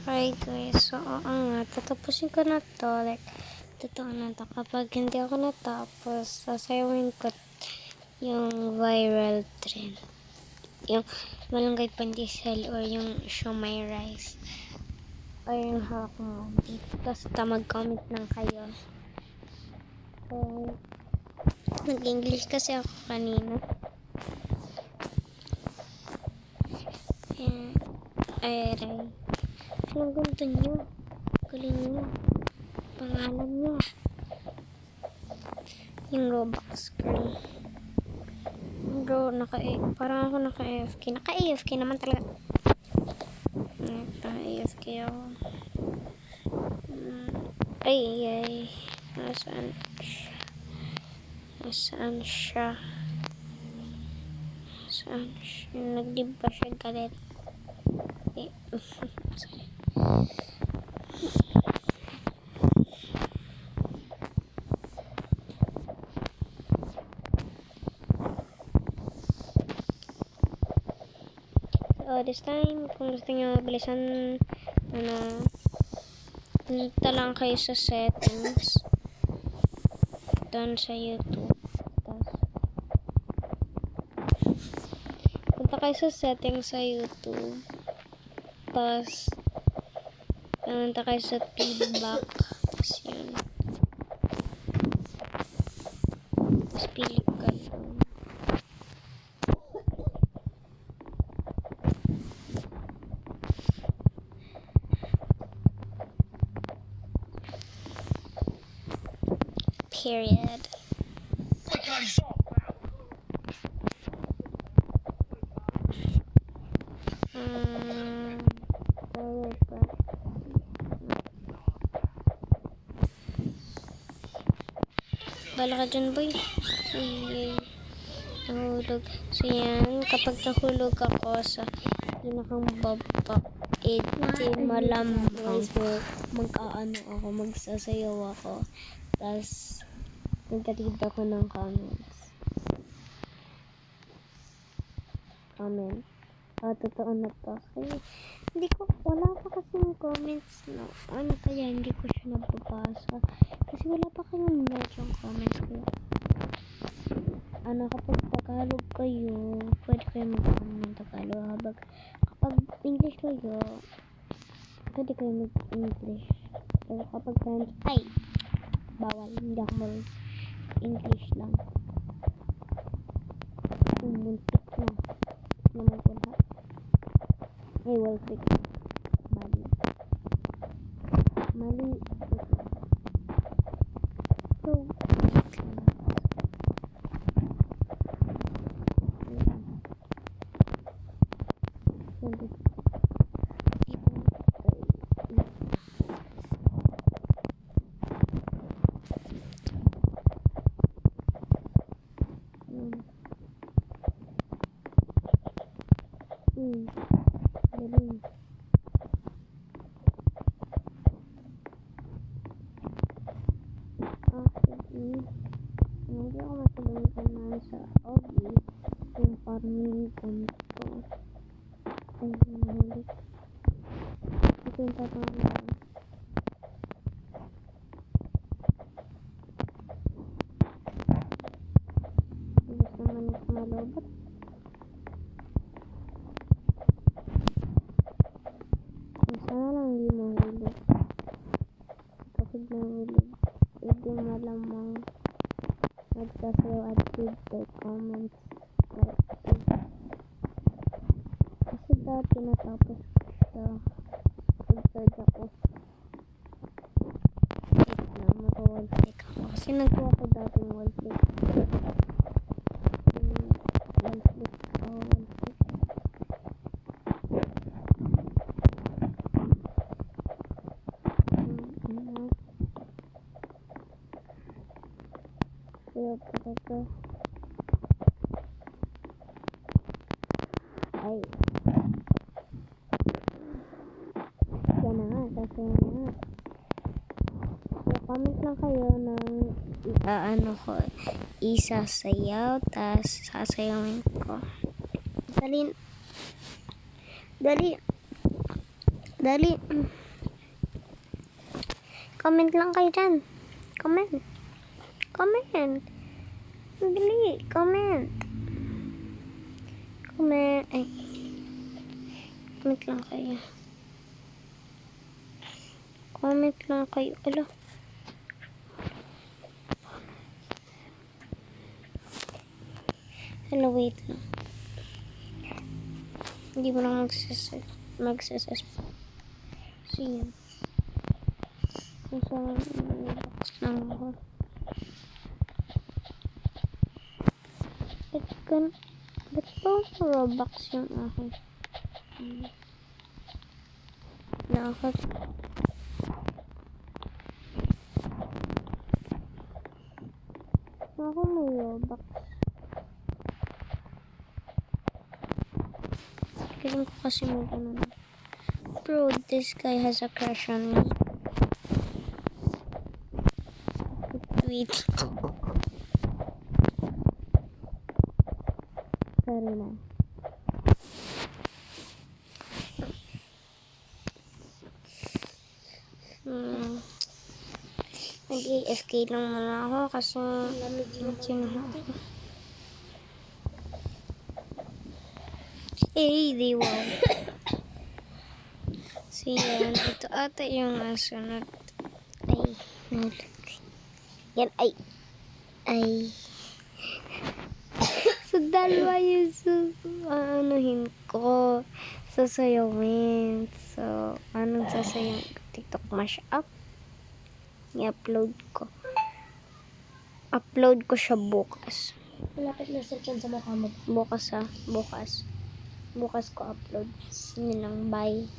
Hi guys, so oo nga, tatapusin ko na to, like, totoo na to, kapag hindi ako natapos, sasayawin ko yung viral trend, yung malunggay pandesal or yung siomai rice, or yung hawak mo, basta mag-comment lang kayo. So, nag-English kasi ako kanina. Ay, ang ganda nyo, galing nyo, pangalan nyo, yung Roblox girl. Bro, parang ako naka-AFK. Naka-AFK naman talaga. Naka-AFK ako. Ay. Nasaan siya? Nasaan siya? Nag-live ba siya galit? So, this time, kung gusto nyo bilisan, punta lang kayo sa settings. Doon sa YouTube. Punta kayo sa settings sa YouTube. Tapos, punta kayo sa feedback. Tapos yun. Tapos pili ka doon. Period. Bala ka dyan, boy. Ay. Nahulog. So, yan. Kapag nahulog ako sa pinakang baba, malamang magsasayaw ako. Tapos, nagkatid ako ng comments. Totoo na to. Kasi, wala pa kasing comments, no? Ano kaya, hindi ko siya nababasa. Kasi wala pa kayong medyo comments ko. Kapag Tagalog kayo, pwede kayo mag-comment ng Tagalog. Kapag English kayo, pwede kayo mag-English. Pero kapag French, bawal. Hindi ako mag-English lang. Muntik na. Naman ko lahat. Waltik. Mali. So, galing. Hindi ako matulungan na sa OBI yung farming punto. Ay, nahuli. Ito yung tatangan. Gusto naman ito malobot. Sana lang hindi mahulog. Kapag nahulog, hindi malamang magsasayaw at feedback comments. Kasi dati natapos siya. Pag-third ako. Mag-wallflick ako. Kasi nagawa ko dati ng wallflick. Wallflick. Kaya talaga. Yan na nga. Sasayaw na nga. So, comment lang kayo ng isasayaw, tas sasayawin ko. Dali. Dali. Comment lang kayo dyan. Comment. Comment. Dali. Comment. Comment. Ay. Comment lang kayo. Comment lang kayo. Ala. Hello, wait lang. Hindi mo lang magsases. So, yan. So, relax lang ako. Ba't ba Robux yung akin? Nakakot. Ako may Robux. Feeling ko kasi may ganun. Bro, this guy has a crush on me. Tweet. Sorry na. Nag-AFK lang muna ako kasi kinuha ako. They wow. So yan, ito ata yung sunod. Ay, yan, ay. So, dalawa yung anuhin ko. Sasayawin. So, anong sasayawin ko? TikTok mashup. I-upload ko. Upload ko siya bukas. Malapit na section sa mukha mo. Bukas ko upload. Yun lang, bye.